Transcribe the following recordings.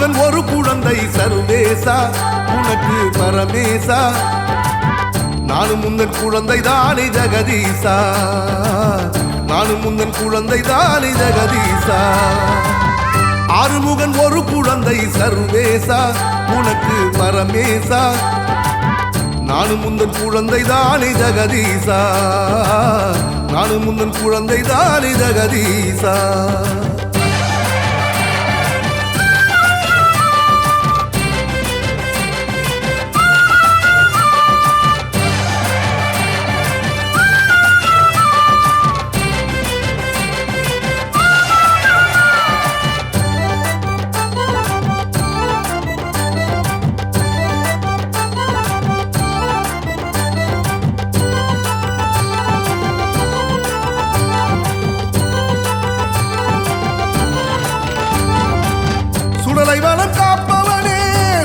ஆறுமுகன் ஒரு குழந்தை சர்வேசா உனக்கு பரமேசா நானும் முந்தன் குழந்தை தானே ஜெகதீசா நானும் முந்தன் குழந்தை தானே ஜெகதீசா ஆறுமுகன் ஒரு குழந்தை சர்வேசா உனக்கு பரமேசா நானும் முந்தன் குழந்தை தானே ஜெகதீசா நானும் முந்தன் குழந்தை தானே ஜெகதீசா சுடலைவனம் காப்பவனே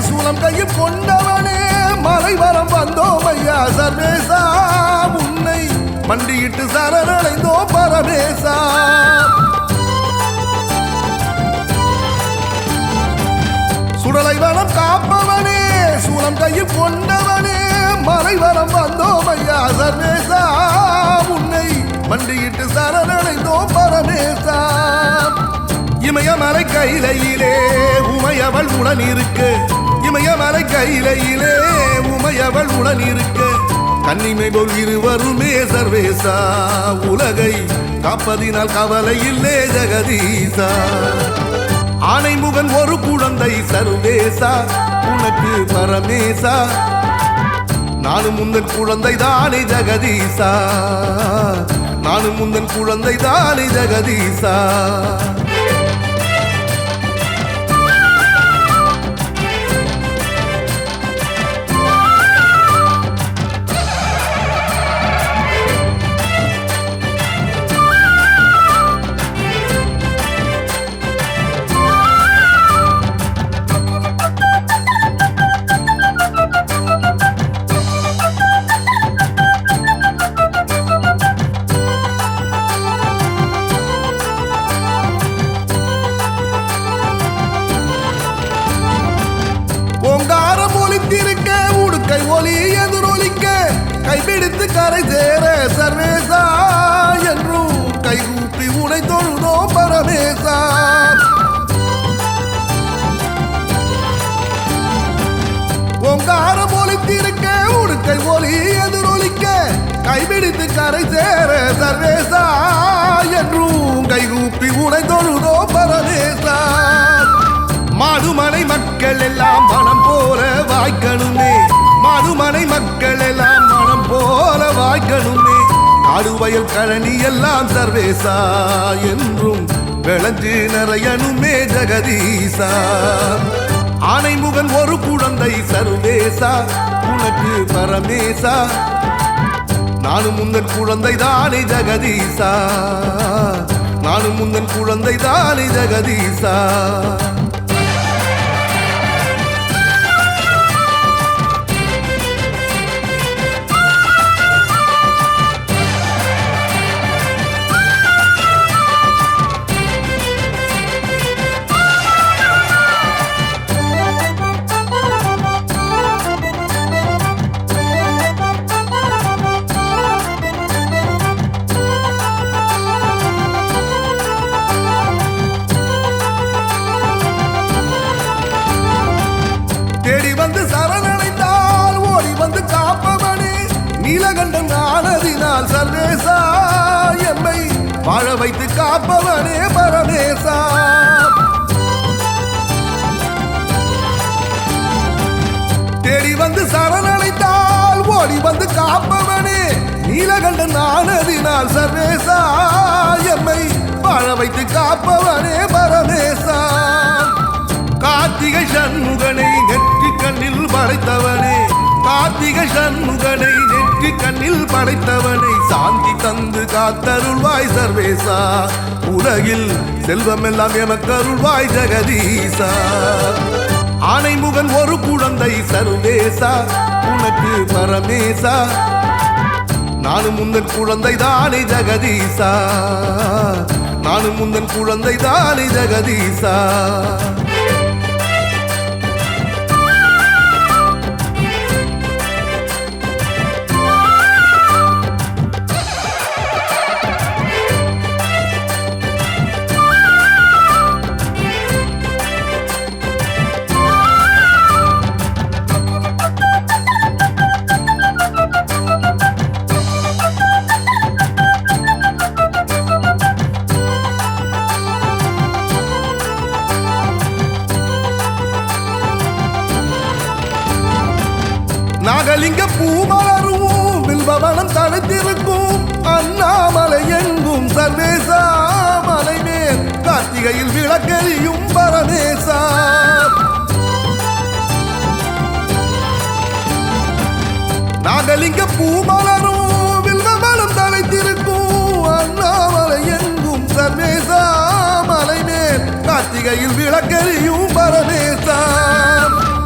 சூலம் கையில் கொண்டவனே மலைவரம் வந்தோம் ஐயா சர்வேசா உன்னை மண்டியிட்டு சரணடைந்தோம் பரமேசா சுடலைவனம் காப்பவனே சூலம் கையில் கொண்டவனே மலைவரம் வந்தோம் ஐயா சர்வேசா உன்னை மண்டியிட்டு சரணடைந்தோம் பரமேசா இமயமலை கையிலே உமையவள் உடன் இருக்க இமயமலை கையிலே உமையவள் உடன் இருக்க கன்னிமை போல் இருவருமே சர்வேசா உலகை காப்பதினால் கவலை இல்லே ஜெகதீசா ஆனைமுகன் ஒரு குழந்தை சர்வேசா உனக்கு பரமேசா நானும் முந்தன் குழந்தை தானே ஜெகதீசா நானும் முந்தன் குழந்தை தானே ஜெகதீசா ஓங்காரம் ஒலித்திருக்க உடுக்கை ஒலி எதிரொலிக்க கைப்பிடித்து கரை சேர சர்வேசா என்றும் கைகூப்பி உனை தொழுதோ பரமேசா ஓங்காரம் ஒலித்திருக்க உடுக்கை ஒலி எதிரொலிக்க கைப்பிடித்து கரை சேர சர்வேசா என்றும் கைகூப்பி உனை தொழுதோ பரமேசா மாடுமனை மக்கள் எல்லாம் மனம் போல வாய்க்கணுமே மாடுமனை மக்கள் எல்லாம் மனம் போல வாய்க்கணுமே காடுவயல் கழனி எல்லாம் சர்வேசா என்றும் விளைஞ்சு நிறையணுமே ஜெகதீசா ஆனைமுகன் ஒரு குழந்தை சர்வேசா உனக்கு பரமேசா நானும் முந்தன் குழந்தை தானே ஜெகதீசா நானும் முந்தன் குழந்தை தானே ஜெகதீசா தேடி வந்து சரணடைந்தால் ஓடி வந்து காப்பவனே நீலகண்டன் ஆனதினால் சர்வேசா எம்மை வாழ வைத்து காப்பவனே பரமேசா தேடி வந்து சரணடைந்தால் ஓடி வந்து காப்பவனே நீலகண்டன் ஆனதினால் சர்வேசா எம்மை வாழ வைத்து காப்பவனே பரமேசா கார்த்திகை சண்முகனை நெற்றி கண்ணில் படைத்தவனே கார்த்திகை சண்முகனை நெற்றி கண்ணில் படைத்தவனை சாந்தி தந்து காத்தருள்வாய் சர்வேசா உலகில் செல்வமெல்லாம் எமக்கருள்வாய் ஜெகதீசா ஆனைமுகன் ஒரு குழந்தை சர்வேசா உனக்கு பரமேசா நானும் முந்தன் குழந்தை தானே ஜெகதீசா நானும் முந்தன் குழந்தை தானே ஜெகதீசா நாகலிங்க பூமலரும் வில்வவனம் தடுத்திருக்கும் அண்ணாமலை எங்கும் சர்வேசா மலை மேல் கார்த்திகையில் விளக்கெரியும் பரமேசா நாகலிங்க பூமலரும் வில்வவனம் தடுத்திருக்கும் அண்ணாமலை எங்கும் சர்வேசா மலை மேல் கார்த்திகையில் விளக்கெரியும் பரமேசா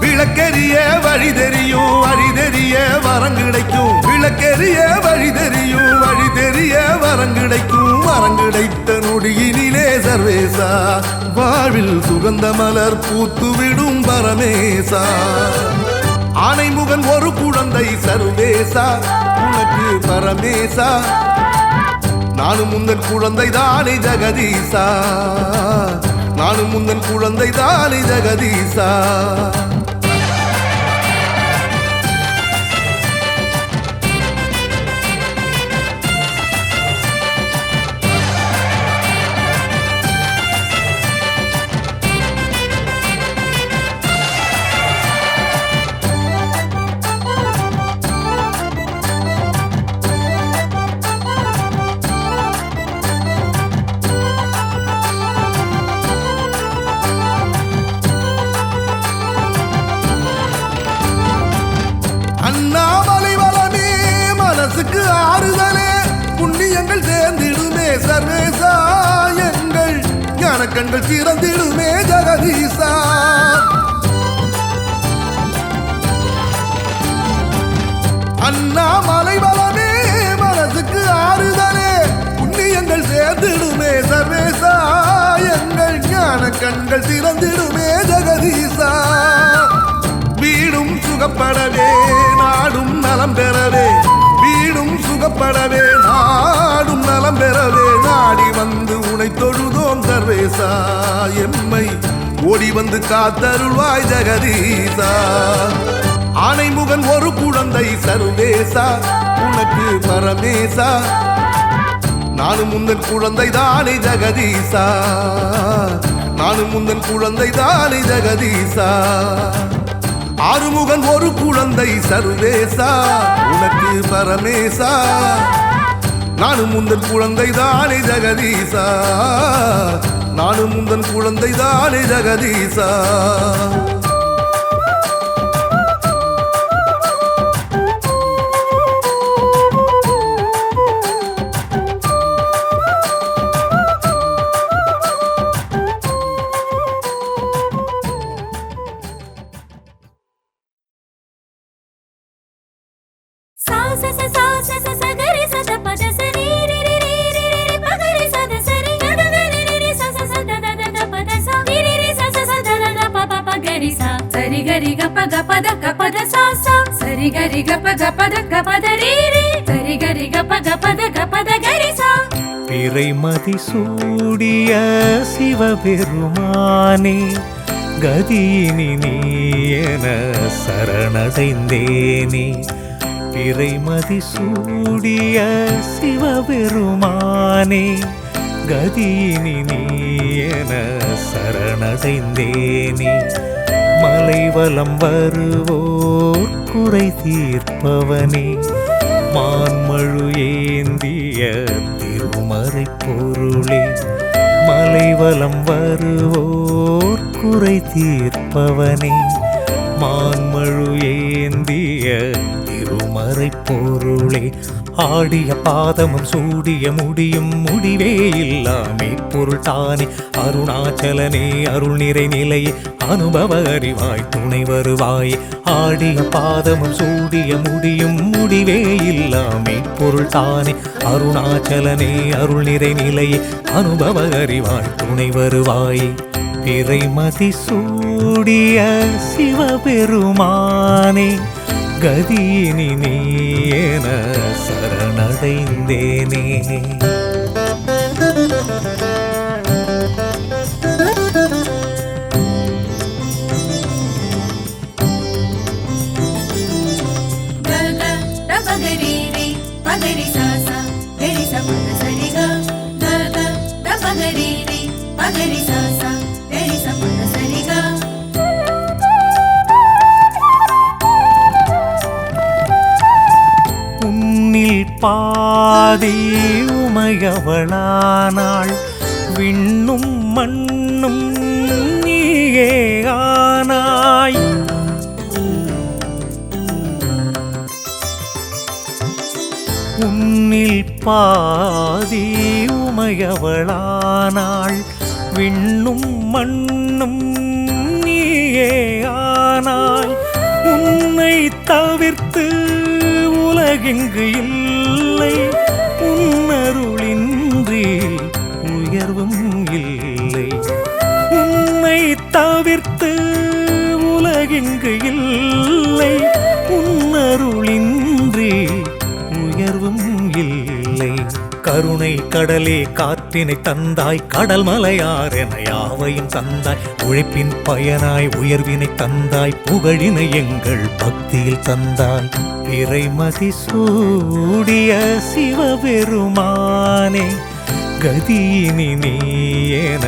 விளக்கெரிய வழி தெரியும் வழி தெரிய வரம் கிடைக்கும் விளக்கெரிய வழி தெரியும் வழி தெரிய வரம் கிடைக்கும் வரம் கிடைத்த நொடியினிலே சர்வேசா வாழ்வில் சுகந்த மலர் பூத்துவிடும் பரமேசா ஆனைமுகன் ஒரு குழந்தை சர்வேசா உனக்கு பரமேசா நானும் முந்தன் குழந்தை தானே ஜெகதீசா நானும் முந்தன் குழந்தை தானே ஜெகதீசா அண்ணாமலை வளமே மனசுக்கு ஆறுதலே புண்ணியங்கள் சேர்ந்திடுமே சர்வேசா எங்கள் ஞானக்கண்கள் திறந்திடுமே ஜெகதீசா அண்ணாமலை வளமே மனசுக்கு ஆறுதலே புண்ணியங்கள் சேர்ந்திடுமே சர்வேசா எங்கள் ஞானக்கண்கள் திறந்திடுமே ஜெகதீசா வீடும் சுகப்படவே நாடும் நலம் பெறவே வீடும் சுகப்படவே நாடும் நலம் பெறவே நாடி வந்து உனை தொழுதோம் சர்வேசா எம்மை ஓடி வந்து காத்தருள்வாய் ஜெகதீசா ஆனைமுகன் ஒரு குழந்தை சர்வேசா உனக்கு பரமேசா நானும் முந்தன் குழந்தை தானே ஜெகதீசா நானும் முந்தன் குழந்தை தானே ஜெகதீசா ஆறுமுகன் ஒரு குழந்தை சர்வேசா உனக்கு பரமேசா நானும் முந்தன் குழந்தை தானே ஜெகதீசா நானும் முந்தன் குழந்தை தானே ஜெகதீசா பிறைமதி சூடிய சிவபெருமானே கதியினி நீ என சரணடைந்தேனே பிறைமதி சூடிய சிவபெருமானே கதியினி நீ என சரணடைந்தேனே மலைவலம் வருவோர் குறை தீர்ப்பவனே மான்மழு ஏந்திய திருமறை பொருளே மலைவலம் வருவோர் குறை தீர்ப்பவனே மான்மழு ஏந்திய திருமறை பொருளே ஆடிய பாதமும் சூடிய முடியும் முடிவே இல்லாமே பொருள் தானே அருணாச்சலனே அருள் நிறை நிலையே அனுபவ அறிவாய் துணை வருவாய் ஆடிய பாதமும் சூடிய முடியும் முடிவே இல்லாமே பொருள் தானே அருணாச்சலனே அருள் நிறை நிலையே அனுபவ அறிவாய் துணை வருவாய் பிறைமதி சூடிய சிவபெருமானே கதியினி நீ என சரணடைந்தேனே பாதி உமையவளானாள் விண்ணும் மண்ணும் நீயே ஆனாய் உன்னில் பாதி உமையவளானாள் விண்ணும் மண்ணும் நீயே ஆனாய் உன்னை தவிர்த்து உலகெங்கு இல்லை உன்னருளின்றி உயர்வும் இல்லை உன்னை தவிர்த்து உலகெங்கு இல்லை உன்னருளின்றி உயர்வும் இல்லை கருணை கடலே காற்றினை தந்தாய் கடல் மலையார் என யாவையும் தந்தாய் உழைப்பின் பயனாய் உயர்வினை தந்தாய் புகழினை எங்கள் பக்தியில் தந்தாய் இறைமதி சூடிய சிவபெருமானே கதியினி நீ என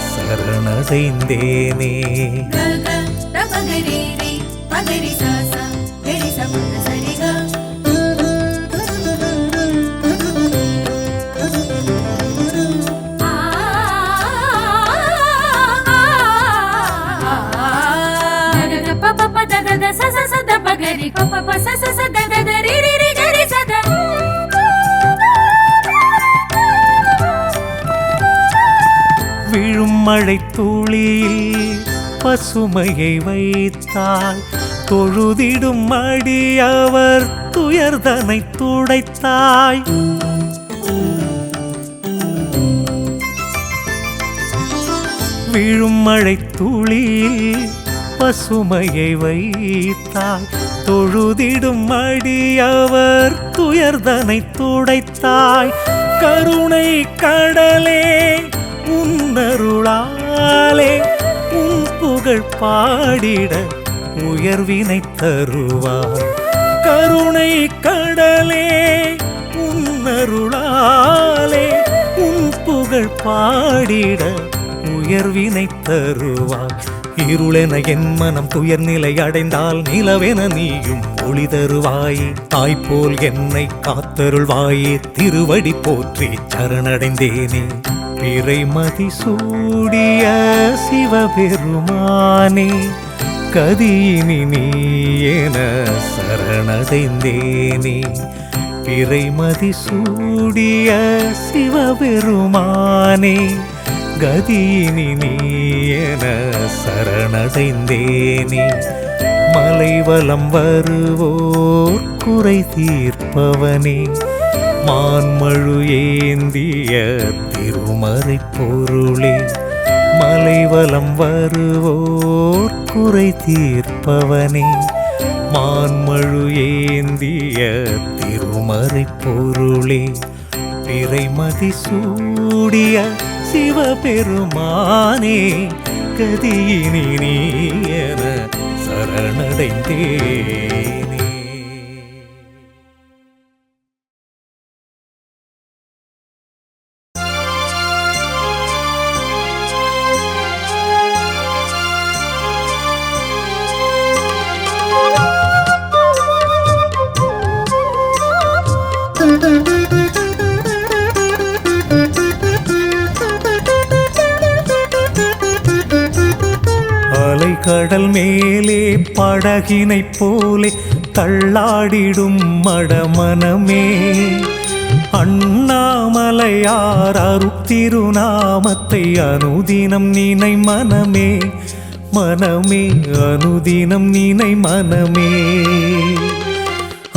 சரணடைந்தேனே விழும் மழை துளியில் பசுமையை வைத்தாய் தொழுதிடும் அடியவர் துயர்தனை துடைத்தாய் விழும் மழை துளியில் பசுமையை வைத்தாய் தொழுதிடும் அடியவர் துயர்தனை துடைத்தாய் கருணை கடலே உன்னருளாலே உன் புகழ் பாடிட உயர்வினை தருவாய் கருணை கடலே உன்னருளாலே உன் புகழ் பாடிட உயர்வினை தருவாய் இருளென என் மனம் துயர் நிலை அடைந்தால் நிலவென நீயும் ஒளி தருவாயே தாய்போல் என்னை காத்தருள்வாயே திருவடி போற்றி சரணடைந்தேனே பிறைமதி சூடிய சிவபெருமானே கதியினி நீ என சரணடைந்தேனே பிறைமதி சூடிய சிவபெருமானே கதியினி நீ என சரணடைந்தேனே மலைவலம் வருவோர் குறை தீர்ப்பவனே மான்மழு ஏந்திய திருமறை பொருளே மலைவலம் வருவோர் குறை தீர்ப்பவனே மான்மழு ஏந்திய திருமறை பொருளே பிறைமதி சூடிய சிவபெருமானே கதியினி நீ என சரணடைந்தேனே கடல் மேலே படகினைப் போலே தள்ளாடிடும் மடமனமே அண்ணாமலையார் அருட்திருநாமத்தை அனுதினம் நினை மனமே மனமே அனுதினம் நினை மனமே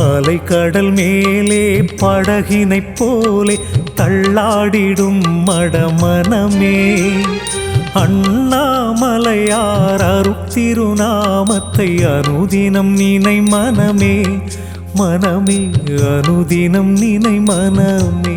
அலைக்கடல் மேலே படகினைப் போலே தள்ளாடிடும் மடமனமே அண்ணாமலையார் அருட்திருநாமத்தை அனுதினம் நினை மனமே மனமே அனுதினம் நினை மனமே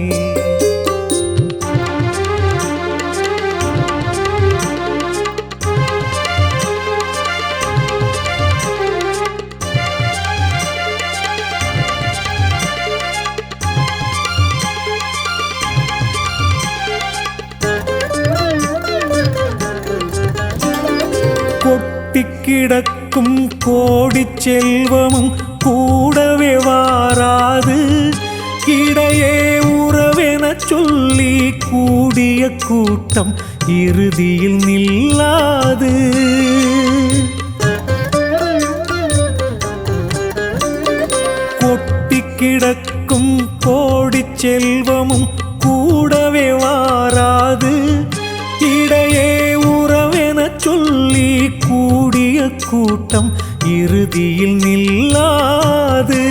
கிடக்கும் கோடி செல்வமும் கூடவே வாராது இடையே உறவெனச் சொல்லி கூடிய கூட்டம் இறுதியில் நில்லாது. கொட்டி கிடக்கும் கோடிச் செல்வமும் கூடவே வாராது. இடையே உறவெனச் சொல்லி கூடிய கூட்டம் இறுதியில் நில்லாது.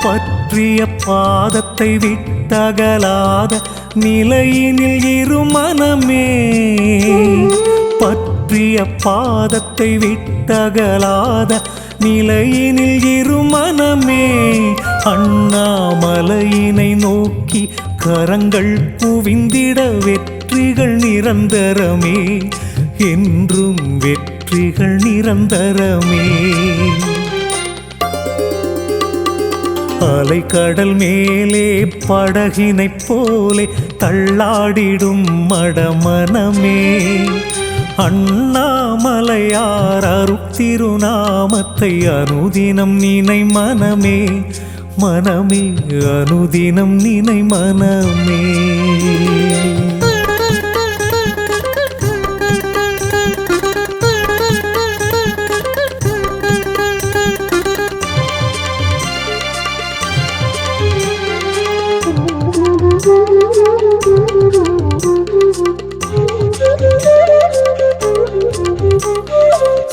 பற்றிய பாதத்தை விட்டகலாத நிலையினில் இருமனமே, பற்றிய பாதத்தை விட்டகலாத நிலையினில் இருமனமே, அண்ணாமலையினை நோக்கி கரங்கள் குவிந்திட வெற்றிகள் நிரந்தரமே, என்றும் வெற்றிகள் நிரந்தரமே. அலைக்கடல் மேலே படகினைப் போலே தள்ளாடிடும் மடமனமே, அண்ணாமலையார் அருட்திருநாமத்தை அனுதினம் நினை மனமே, மனமே அனுதினம் நினை மனமே.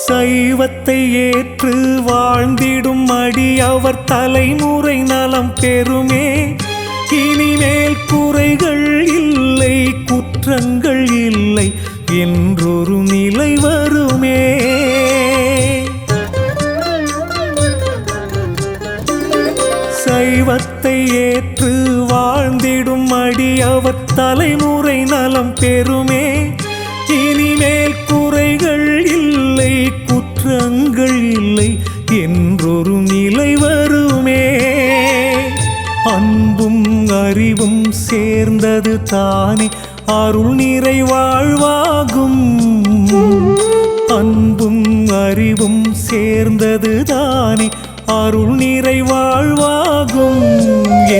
சைவத்தை ஏற்று வாழ்ந்திடும் அடியவர் தலைமுறை நலம் பெறுமே, இனிமேல் குறைகள் இல்லை குற்றங்கள் இல்லை என்றொரு நிலை வருமே. சைவத்தை ஏற்று வாழ்ந்திடும் அடியவர் தலைமுறை நலம் பெறுமே, இனிமேல் குறைகள் இல்லை குற்றங்கள் இல்லை என்றொரு நிலை வருமே. அன்பும் அறிவும் சேர்ந்தது தானே அருள் நிறை வாழ்வாகும், அன்பும் அறிவும் சேர்ந்தது தானே அருள் நிறை வாழ்வாகும்.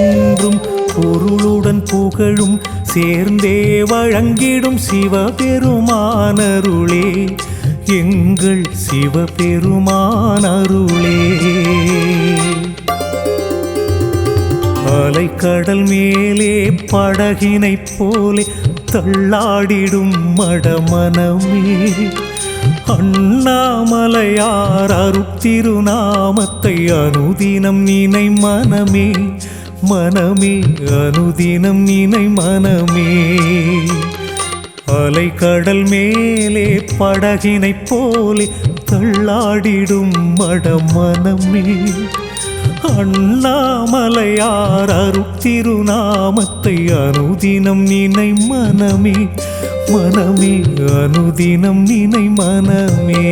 என்றும் பொருளுடன் புகழும் சேர்ந்தே வழங்கிடும் சிவபெருமானருளே, எங்கள் சிவபெருமானருளே. அலைக்கடல் மேலே படகினைப் போலே தள்ளாடிடும் மடமனமே, அண்ணாமலையார் அருட்திருநாமத்தை அனுதினம் நினை மனமே, மனமே அனுதினம் நினை மனமே. அலைக்கடல் மேலே படகினைப் போலே தள்ளாடிடும் மடமனமே, அண்ணாமலையார் அருட்திருநாமத்தை அனுதினம் நினை மனமே, மனமே அனுதினம் நினை மனமே.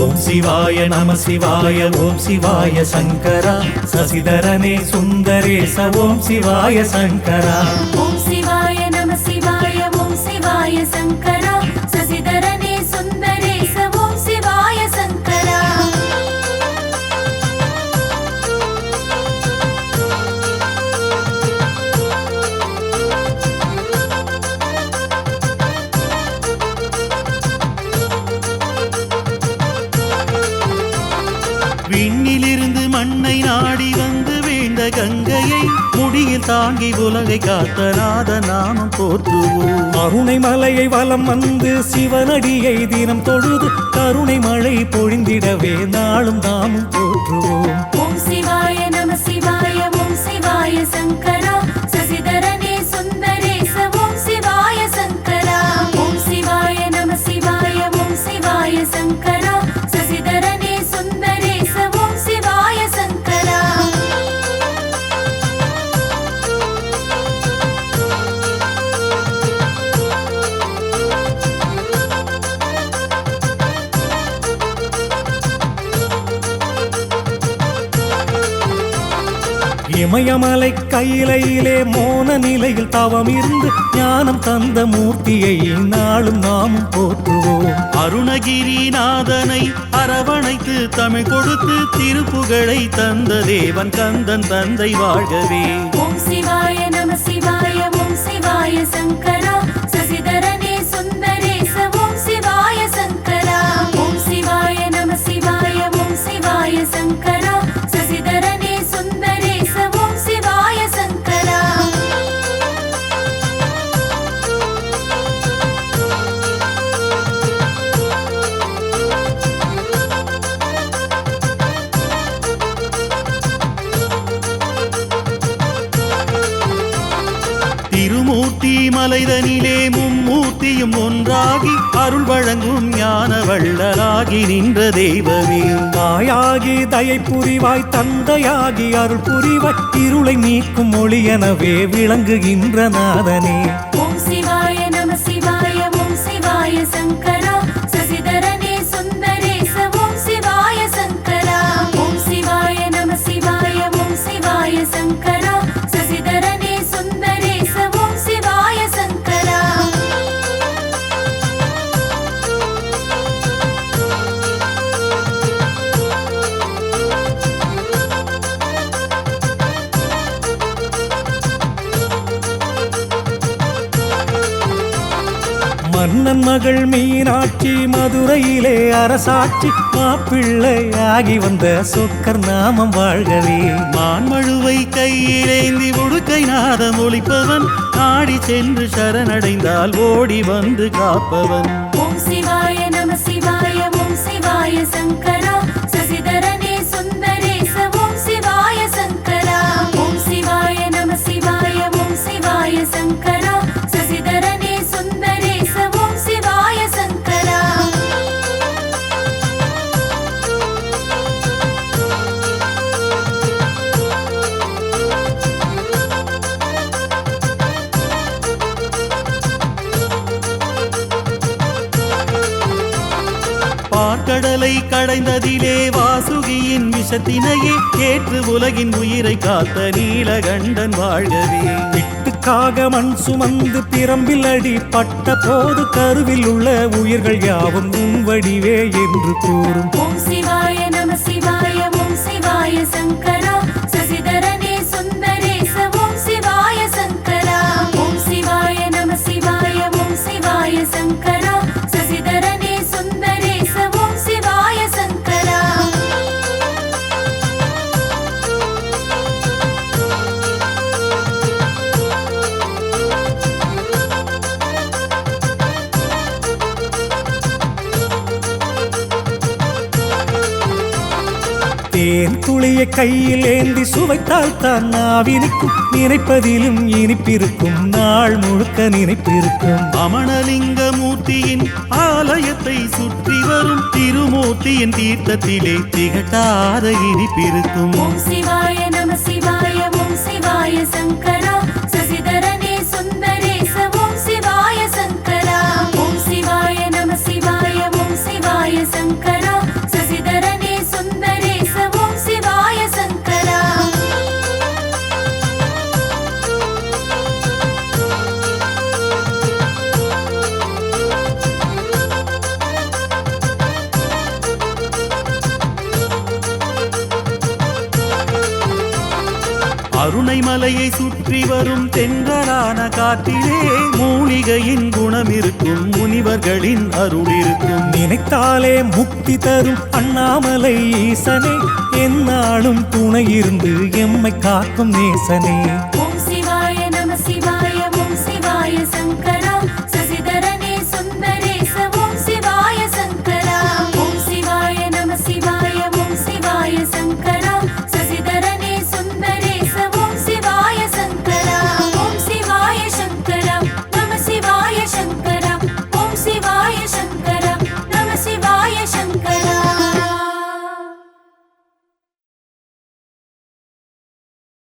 ஓம் சிவாய நம சிவாய ஓம் சிவாய சங்கரா, சசிதரனே சுந்தரேச ஓம் சிவாய சங்கரா. ஓம் சிவாய நம சிவாய ஓம் சிவாய சங்கரா, சசிதரனே சுந்தரேச ஓம் சிவாய சங்கரா. விண்ணிலிருந்து மண்ணை நாடி வந்து வீழ்ந்த கங்கையை முடியில் தாங்கி உலகை காத்த நாத நாமம் போற்றுவோம். அருணை மலையை வலம் வந்து சிவனடியை தினம் தொழுது கருணை மழை பொழிந்திடவே நாளும் நாமும் போற்றுவோம். ஓம் சிவாய நம சிவாய ஓம் சிவாய சங்கரா, சசிதரனே சுந்தரேச ஓம் சிவாய சங்கரா. ஓம் சிவாய நம சிவாய ஓம் சிவாய சங்கரா, சசிதரனே சுந்தரேச ஓம் சிவாய சங்கரா. இமயமலை கையிலையிலே மோன நிலையில் தவம் இருந்து ஞானம் தந்த மூர்த்தியை நாளும் நாமும் போற்றுவோம். அருணகிரிநாதனை அரவணைத்து தமிழ் கொடுத்து திருப்புகழை தந்த தேவன் கந்தன் தந்தை வாழ்கவே. ஓம் சிவாய நம சிவாய ஓம் சிவாய சங்கரா சசிதரனே சுந்தரேச ஓம் சிவாய சங்கரா. ஓம் சிவாய நம சிவாய ஓம் சிவாய சங்கரா சசிதரனே சுந்தரேச ஓம் சிவாய சங்கரா. திருமூர்த்தி மலைதனிலே மும்மூர்த்தியும் ஒன்றாகி அருள் வழங்கும் ஞான வள்ளலாகி நின்ற தெய்வமே. தாயாகி தயை புரிவாய் தந்தையாகி அருள் புரிவாய் இருளை நீக்கும் ஒளியெனவே விளங்குகின்ற நாதனே. ஓம் சிவாய நம சிவாய ஓம் சிவாய சங்கரா சசிதரனே சுந்தரேச ஓம் சிவாய சங்கரா. ஓம் சிவாய நம சிவாய ஓம் சிவாய சங்கரா சசிதரனே சுந்தரேச ஓம் சிவாய சங்கரா. மன்னன் மகள் மீனாட்சி மதுரையிலே அரசாட்சி மாப்பிள்ளை ஆகி வந்த சொக்கர் நாமம் வாழ்கவே. மான்மழுவை கையிலேந்தி உடுக்கை நாதம் ஒழிப்பவன் நாடி சென்று சரணடைந்தால் ஓடி வந்து காப்பவன். ஓம் சிவாய நம சிவாய ஓம் சிவாய சங்கரா சசிதரனே சுந்தரேச ஓம் சிவாய சங்கரா. ஓம் சிவாய நம சிவாய ஓம் சிவாய சங்கரா சசிதரனே சுந்தரேச ஓம் சிவாய சங்கரா. பார்க்கடலை கடைந்ததிலே வாசுகியின் விஷத்தினையே ஏற்று உலகின் உயிரை காத்த நீலகண்டன் வாழ்கவே. விட்டுக்காக மண் சுமந்து பிரம்பில் அடி பட்ட போது கருவில் உள்ள உயிர்கள் யாவும் உன் வடிவே என்று கூறும். ஓம் சிவாய நம சிவாய ஓம் சிவாய சங்கரா சசிதரனே சுந்தரேச ஓம் சிவாய சங்கரா. ஓம் சிவாய நம சிவாய ஓம் சிவாய சங்கரா சசிதரனே சுந்தரேச ஓம் சிவாய சங்கரா. தேன் துளியை கையில் ஏந்தி சுவைத்தால் தான் நாவினிக்கும் நினைப்பதிலும் இனிப்பிருக்கும் நாள் முழுக்க நினைப்பிருக்கும். அமணலிங்க மூர்த்தியின் ஆலயத்தை சுற்றி வரும் திருமூர்த்தியின் தீர்த்தத்திலே திகட்டாத இனிப்பிருக்கும். ஓம் சிவாய நம சிவாய ஓம் சிவாய சங்கரா சசிதரனே சுந்தரேச ஓம் சிவாய சங்கரா. ஓம் சிவாய நம சிவாய ஓம் சிவாய சங்கரா சசிதரனே சுந்தரேச ஓம் சிவாய சங்கரா. அருணை மலையை சுற்றி வரும் தென்றலான காற்றிலே மூலிகையின் குணம் இருக்கும் முனிவர்களின் அருள் இருக்கும். நினைத்தாலே முக்தி தரும் அண்ணாமலை ஈசனே எந்நாளும் துணை இருந்து எம்மை காக்கும் நேசனே. ஓம்